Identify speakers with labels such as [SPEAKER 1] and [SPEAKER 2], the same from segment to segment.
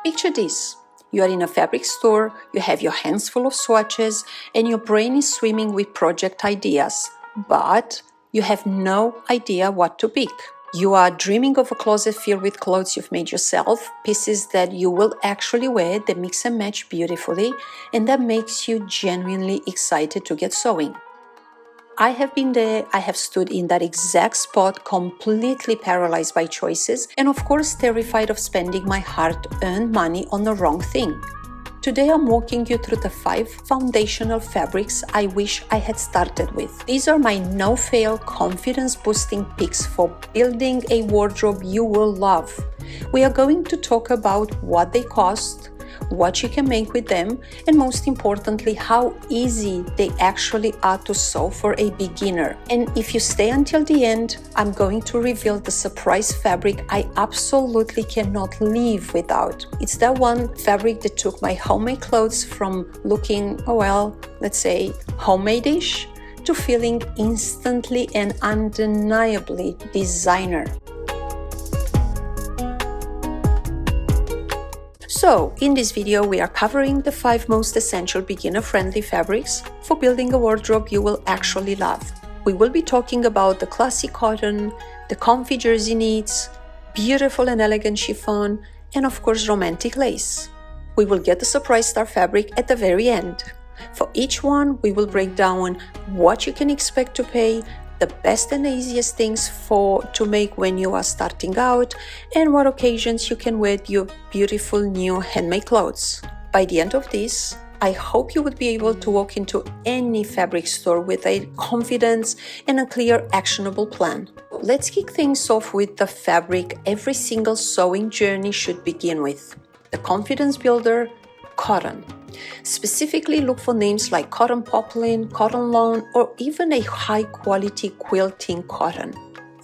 [SPEAKER 1] Picture this. You are in a fabric store, you have your hands full of swatches, and your brain is swimming with project ideas, but you have no idea what to pick. You are dreaming of a closet filled with clothes you've made yourself, pieces that you will actually wear, that mix and match beautifully, and that makes you genuinely excited to get sewing. I have been there, I have stood in that exact spot, completely paralyzed by choices, and of course terrified of spending my hard-earned money on the wrong thing. Today I'm walking you through the 5 foundational fabrics I wish I had started with. These are my no-fail, confidence-boosting picks for building a wardrobe you will love. We are going to talk about what they cost, what you can make with them, and most importantly, how easy they actually are to sew for a beginner. And if you stay until the end, I'm going to reveal the surprise fabric I absolutely cannot live without. It's that one fabric that took my homemade clothes from looking, let's say, homemade-ish, to feeling instantly and undeniably designer. So, in this video, we are covering the 5 most essential beginner-friendly fabrics for building a wardrobe you will actually love. We will be talking about the classic cotton, the comfy jersey knits, beautiful and elegant chiffon, and of course romantic lace. We will get the surprise star fabric at the very end. For each one, we will break down what you can expect to pay, the best and easiest things to make when you are starting out, and what occasions you can wear your beautiful new handmade clothes. By the end of this, I hope you would be able to walk into any fabric store with a confidence and a clear, actionable plan. Let's kick things off with the fabric every single sewing journey should begin with: the confidence builder, cotton. Specifically, look for names like cotton poplin, cotton lawn, or even a high-quality quilting cotton.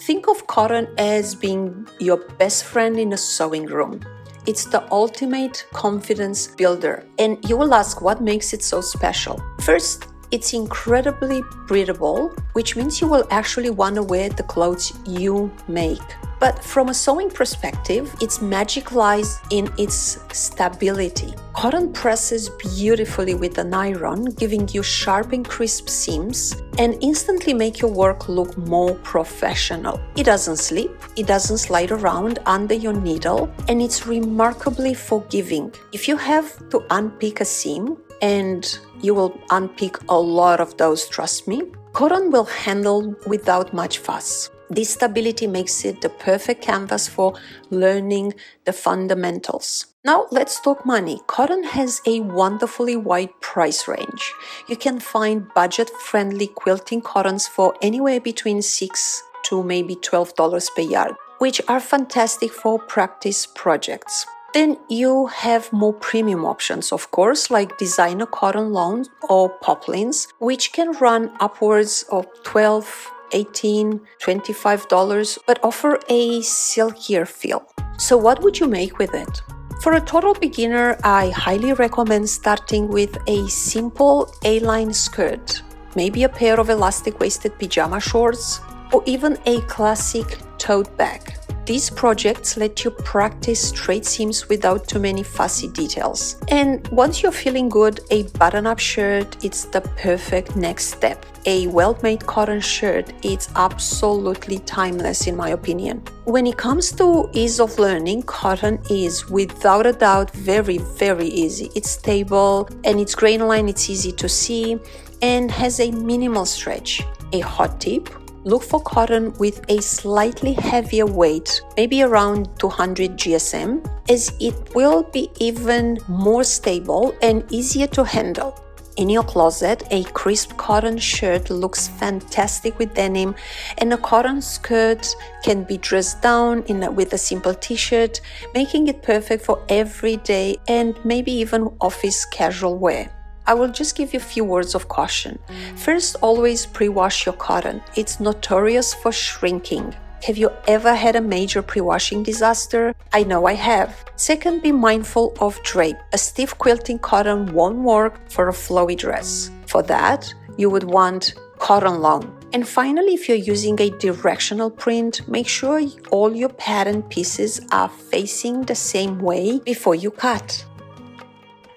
[SPEAKER 1] Think of cotton as being your best friend in a sewing room. It's the ultimate confidence builder, and you will ask what makes it so special. First, it's incredibly breathable, which means you will actually want to wear the clothes you make. But from a sewing perspective, its magic lies in its stability. Cotton presses beautifully with an iron, giving you sharp and crisp seams, and instantly make your work look more professional. It doesn't slip, it doesn't slide around under your needle, and it's remarkably forgiving. If you have to unpick a seam, and you will unpick a lot of those, trust me, cotton will handle without much fuss. This stability makes it the perfect canvas for learning the fundamentals. Now let's talk money. Cotton has a wonderfully wide price range. You can find budget-friendly quilting cottons for anywhere between $6 to maybe $12 per yard, which are fantastic for practice projects. Then you have more premium options, of course, like designer cotton lawns or poplins, which can run upwards of $12, $18, $25, but offer a silkier feel. So what would you make with it? For a total beginner, I highly recommend starting with a simple A-line skirt, maybe a pair of elastic-waisted pajama shorts, or even a classic tote bag. These projects let you practice straight seams without too many fussy details. And once you're feeling good, a button-up shirt is the perfect next step. A well-made cotton shirt is absolutely timeless in my opinion. When it comes to ease of learning, cotton is without a doubt very, very easy. It's stable and its grain line, it's easy to see and has a minimal stretch. A hot tip: look for cotton with a slightly heavier weight, maybe around 200 GSM, as it will be even more stable and easier to handle. In your closet, a crisp cotton shirt looks fantastic with denim, and a cotton skirt can be dressed down with a simple t-shirt, making it perfect for everyday and maybe even office casual wear. I will just give you a few words of caution. First, always pre-wash your cotton. It's notorious for shrinking. Have you ever had a major pre-washing disaster? I know I have. Second, be mindful of drape. A stiff quilting cotton won't work for a flowy dress. For that, you would want cotton lawn. And finally, if you're using a directional print, make sure all your pattern pieces are facing the same way before you cut.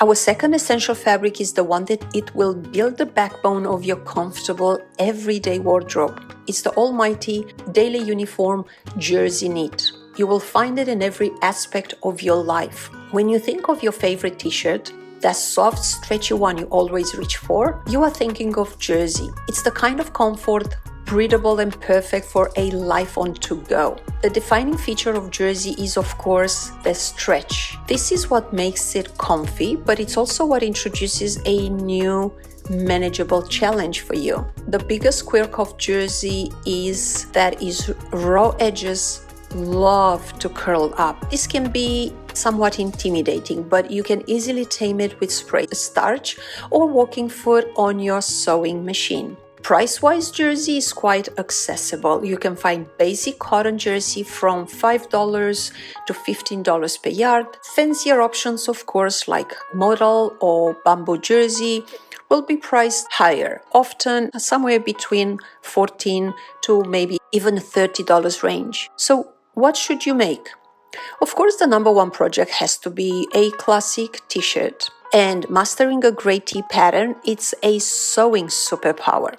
[SPEAKER 1] Our second essential fabric is the one that it will build the backbone of your comfortable everyday wardrobe. It's the almighty daily uniform jersey knit. You will find it in every aspect of your life. When you think of your favorite t-shirt, that soft, stretchy one you always reach for, you are thinking of jersey. It's the kind of comfort, breathable and perfect for a life on to go. The defining feature of jersey is, of course, the stretch. This is what makes it comfy, but it's also what introduces a new manageable challenge for you. The biggest quirk of jersey is that its raw edges love to curl up. This can be somewhat intimidating, but you can easily tame it with spray starch or walking foot on your sewing machine. Price-wise, jersey is quite accessible. You can find basic cotton jersey from $5 to $15 per yard. Fancier options, of course, like modal or bamboo jersey will be priced higher, often somewhere between $14 to maybe even $30 range. So what should you make? Of course, the number one project has to be a classic t-shirt. And mastering a great tee pattern, it's a sewing superpower.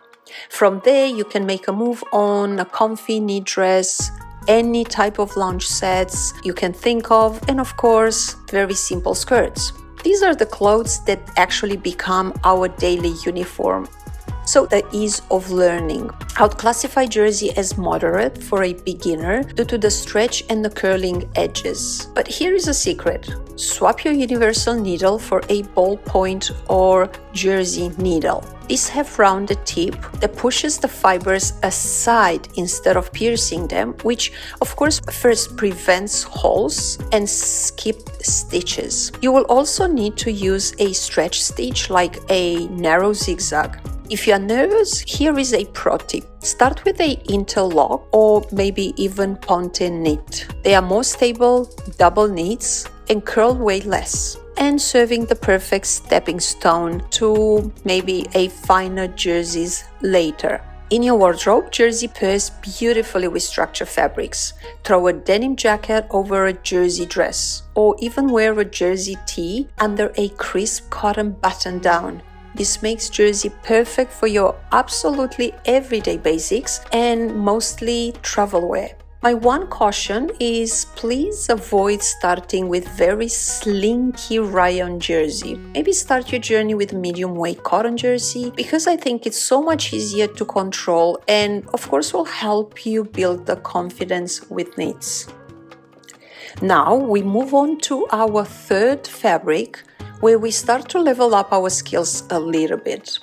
[SPEAKER 1] From there, you can make a move on a comfy knit dress, any type of lounge sets you can think of, and of course, very simple skirts. These are the clothes that actually become our daily uniform. So the ease of learning. I would classify jersey as moderate for a beginner due to the stretch and the curling edges. But here is a secret. Swap your universal needle for a ballpoint or jersey needle. These have rounded tip that pushes the fibers aside instead of piercing them, which of course first prevents holes and skipped stitches. You will also need to use a stretch stitch like a narrow zigzag. If you are nervous, here is a pro tip. Start with a interlock or maybe even ponte knit. They are more stable, double knits, and curl way less, and serving the perfect stepping stone to maybe a finer jerseys later. In your wardrobe, jersey pairs beautifully with structured fabrics. Throw a denim jacket over a jersey dress, or even wear a jersey tee under a crisp cotton button-down. This makes jersey perfect for your absolutely everyday basics and mostly travel wear. My one caution is please avoid starting with very slinky rayon jersey. Maybe start your journey with medium weight cotton jersey because I think it's so much easier to control and of course will help you build the confidence with knits. Now we move on to our third fabric, where we start to level up our skills a little bit.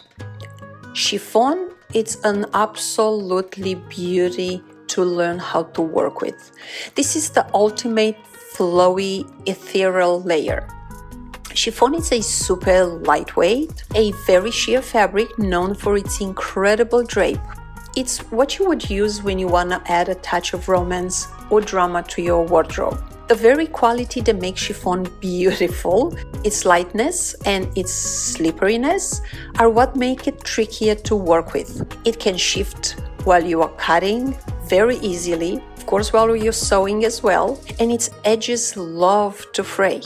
[SPEAKER 1] Chiffon, it's an absolutely beauty to learn how to work with. This is the ultimate flowy, ethereal layer. Chiffon is a super lightweight, a very sheer fabric known for its incredible drape. It's what you would use when you want to add a touch of romance or drama to your wardrobe. The very quality that makes chiffon beautiful, its lightness and its slipperiness are what make it trickier to work with. It can shift while you are cutting very easily, of course while you're sewing as well, and its edges love to fray.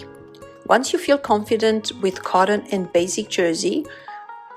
[SPEAKER 1] Once you feel confident with cotton and basic jersey,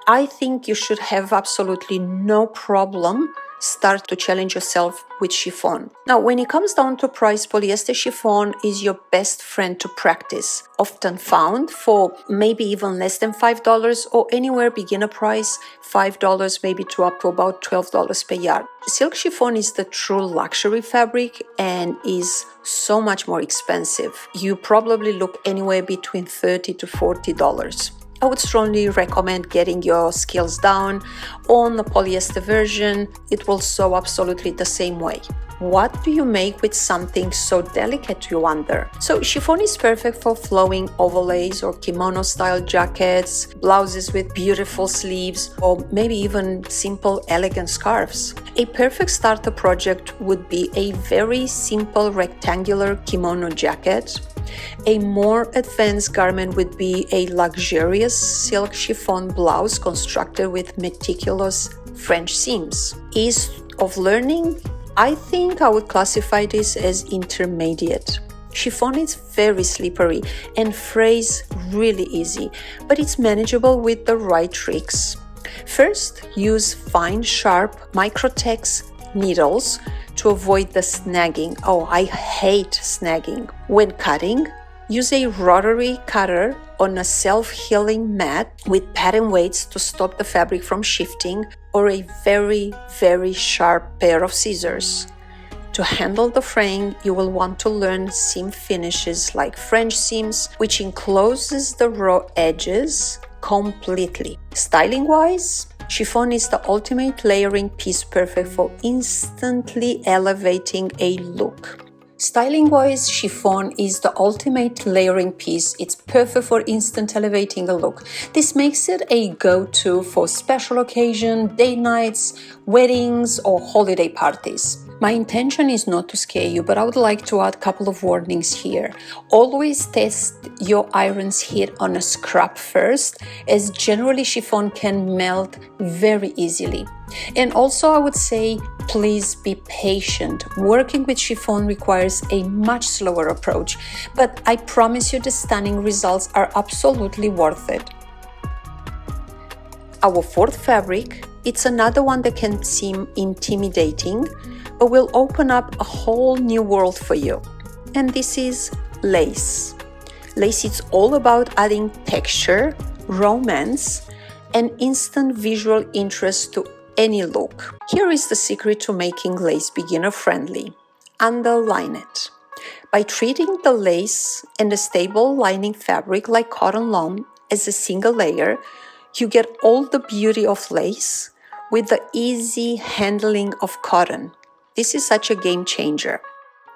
[SPEAKER 1] I think you should have absolutely no problem start to challenge yourself with chiffon. Now, when it comes down to price, polyester chiffon is your best friend to practice, often found for maybe even less than $5 or anywhere beginner price, $5 maybe to up to about $12 per yard. Silk chiffon is the true luxury fabric and is so much more expensive. You probably look anywhere between $30 to $40. I would strongly recommend getting your skills down on the polyester version. It will sew absolutely the same way. What do you make with something so delicate, you wonder? So chiffon is perfect for flowing overlays or kimono style jackets, blouses with beautiful sleeves, or maybe even simple elegant scarves. A perfect starter project would be a very simple rectangular kimono jacket. A more advanced garment would be a luxurious silk chiffon blouse constructed with meticulous French seams. Ease of learning, I think I would classify this as intermediate. Chiffon is very slippery and frays really easy, but it's manageable with the right tricks. First, use fine, sharp Microtex needles to avoid the snagging. Oh, I hate snagging. When cutting, use a rotary cutter on a self-healing mat with pattern weights to stop the fabric from shifting, or a very, very sharp pair of scissors. To handle the fraying, you will want to learn seam finishes like French seams, which encloses the raw edges completely. Styling-wise, chiffon is the ultimate layering piece, perfect for instantly elevating a look. Styling-wise, chiffon is the ultimate layering piece. It's perfect for instant elevating a look. This makes it a go-to for special occasion, date nights, weddings, or holiday parties. My intention is not to scare you, but I would like to add a couple of warnings here. Always test your iron's heat on a scrap first, as generally chiffon can melt very easily. And also I would say, please be patient. Working with chiffon requires a much slower approach, but I promise you the stunning results are absolutely worth it. Our fourth fabric, it's another one that can seem intimidating, but will open up a whole new world for you. And this is lace. Lace is all about adding texture, romance, and instant visual interest to any look. Here is the secret to making lace beginner-friendly. Underline it. By treating the lace and the stable lining fabric like cotton lawn as a single layer, you get all the beauty of lace with the easy handling of cotton. This is such a game changer.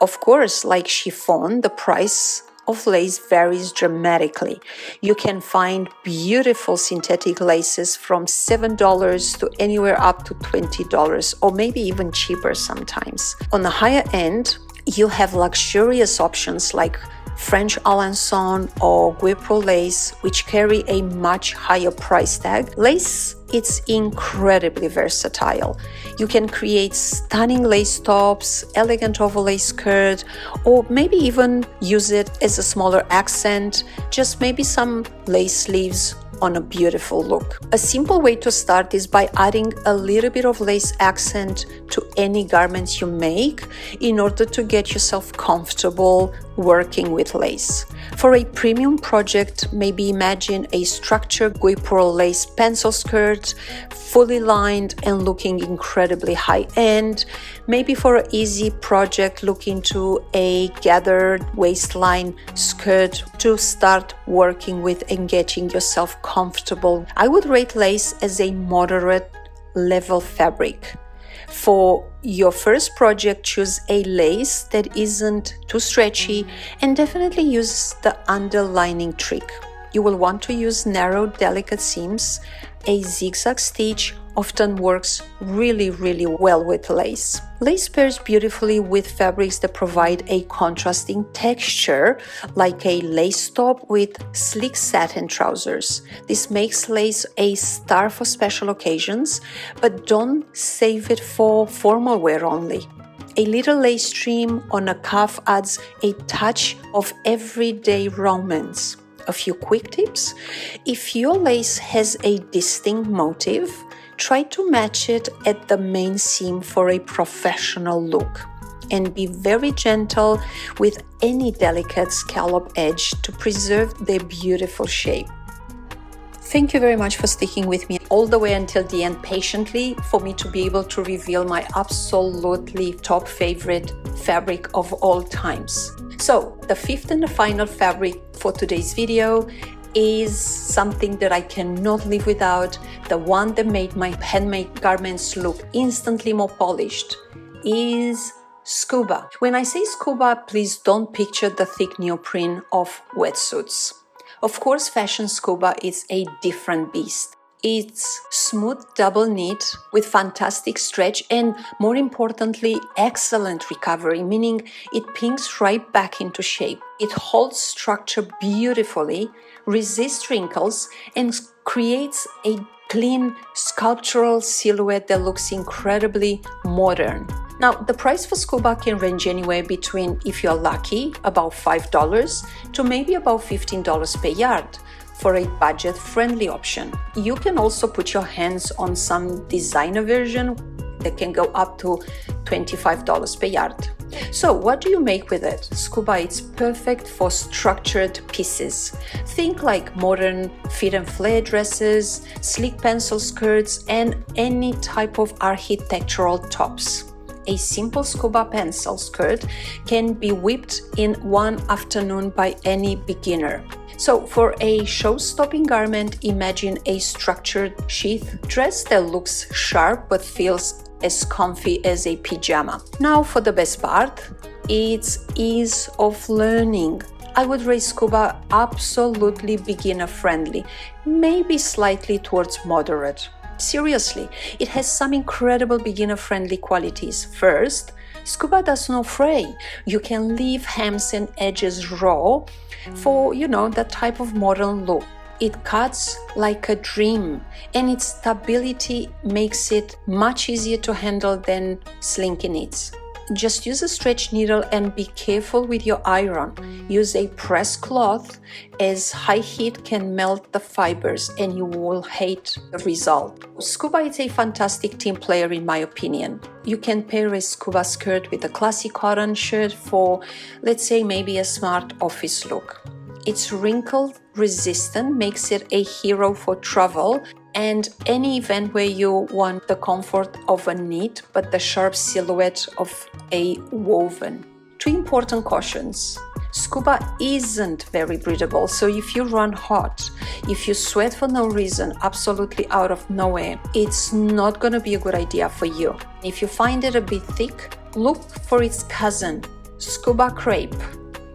[SPEAKER 1] Of course, like chiffon, the price of lace varies dramatically. You can find beautiful synthetic laces from $7 to anywhere up to $20, or maybe even cheaper sometimes. On the higher end, you have luxurious options like French Alençon or Guipro lace, which carry a much higher price tag. Lace, it's incredibly versatile. You can create stunning lace tops, elegant overlay skirt, or maybe even use it as a smaller accent, just maybe some lace sleeves on a beautiful look. A simple way to start is by adding a little bit of lace accent to any garments you make in order to get yourself comfortable working with lace. For a premium project, maybe imagine a structured Guipro lace pencil skirt, fully lined and looking incredibly high-end. Maybe for an easy project, look into a gathered waistline skirt to start working with and getting yourself comfortable. I would rate lace as a moderate level fabric. For your first project, choose a lace that isn't too stretchy and definitely use the underlining trick. You will want to use narrow, delicate seams. A zigzag stitch often works really well with lace. Lace pairs beautifully with fabrics that provide a contrasting texture, like a lace top with sleek satin trousers. This makes lace a star for special occasions, but don't save it for formal wear only. A little lace trim on a cuff adds a touch of everyday romance. A few quick tips. If your lace has a distinct motif, try to match it at the main seam for a professional look. And be very gentle with any delicate scallop edge to preserve their beautiful shape. Thank you very much for sticking with me all the way until the end patiently for me to be able to reveal my absolutely top favorite fabric of all times. So, the fifth and the final fabric for today's video is something that I cannot live without, the one that made my handmade garments look instantly more polished, is SCUBA. When I say SCUBA, please don't picture the thick neoprene of wetsuits. Of course, fashion SCUBA is a different beast. It's smooth double knit with fantastic stretch and, more importantly, excellent recovery, meaning it pinks right back into shape. It holds structure beautifully, resists wrinkles, and creates a clean, sculptural silhouette that looks incredibly modern. Now, the price for SCUBA can range anywhere between, if you're lucky, about $5 to maybe about $15 per yard for a budget-friendly option. You can also put your hands on some designer version that can go up to $25 per yard. So what do you make with it? SCUBA is perfect for structured pieces. Think like modern fit and flare dresses, sleek pencil skirts, and any type of architectural tops. A simple SCUBA pencil skirt can be whipped in one afternoon by any beginner. So for a show-stopping garment, imagine a structured sheath dress that looks sharp but feels as comfy as a pajama. Now for the best part, it's ease of learning. I would rate SCUBA absolutely beginner-friendly, maybe slightly towards moderate. Seriously, it has some incredible beginner-friendly qualities. First, SCUBA does not fray. You can leave hems and edges raw for, that type of modern look. It cuts like a dream, and its stability makes it much easier to handle than slinky knits. Just use a stretch needle and be careful with your iron. Use a press cloth, as high heat can melt the fibers and you will hate the result. SCUBA is a fantastic team player in my opinion. You can pair a SCUBA skirt with a classy cotton shirt for, let's say, maybe a smart office look. Its wrinkle resistant makes it a hero for travel and any event where you want the comfort of a knit but the sharp silhouette of a woven. Two important cautions. SCUBA isn't very breathable, so if you run hot, if you sweat for no reason, absolutely out of nowhere, it's not going to be a good idea for you. If you find it a bit thick, look for its cousin, SCUBA crepe.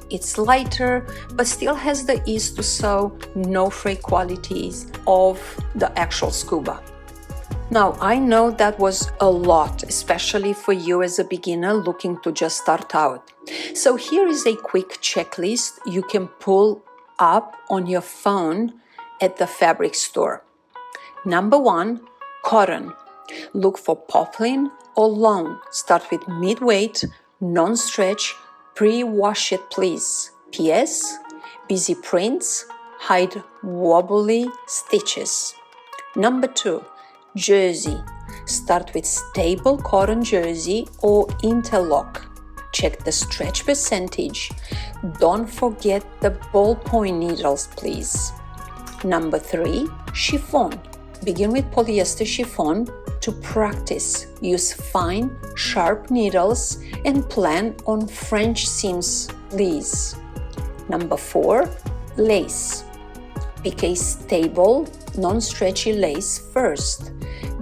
[SPEAKER 1] It's lighter, but still has the ease to sew, no fray qualities of the actual SCUBA. Now, I know that was a lot, especially for you as a beginner looking to just start out. So here is a quick checklist you can pull up on your phone at the fabric store. Number 1, cotton. Look for poplin or lawn. Start with mid-weight, non-stretch. Pre-wash it, please. P.S. Busy prints hide wobbly stitches. Number 2, jersey. Start with stable cotton jersey or interlock. Check the stretch percentage. Don't forget the ballpoint needles, please. Number 3, chiffon. Begin with polyester chiffon. To practice, use fine, sharp needles and plan on French seams, please. Number 4, lace. Pick a stable, non-stretchy lace first.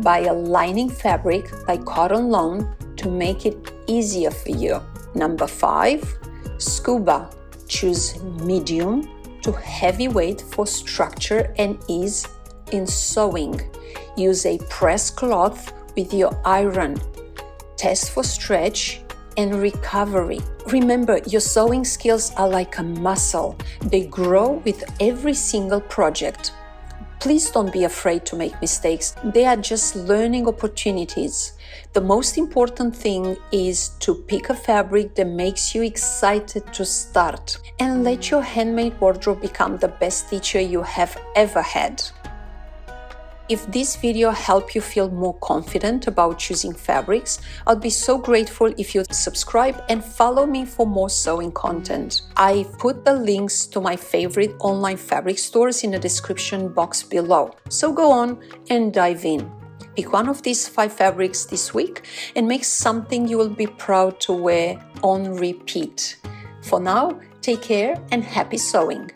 [SPEAKER 1] Buy a lining fabric like cotton lawn to make it easier for you. Number 5, SCUBA. Choose medium to heavyweight for structure and ease in sewing. Use a press cloth with your iron. Test for stretch and recovery. Remember, your sewing skills are like a muscle. They grow with every single project. Please don't be afraid to make mistakes. They are just learning opportunities. The most important thing is to pick a fabric that makes you excited to start and let your handmade wardrobe become the best teacher you have ever had. If this video helped you feel more confident about choosing fabrics, I'd be so grateful if you'd subscribe and follow me for more sewing content. I put the links to my favorite online fabric stores in the description box below. So go on and dive in. Pick one of these 5 fabrics this week and make something you will be proud to wear on repeat. For now, take care and happy sewing!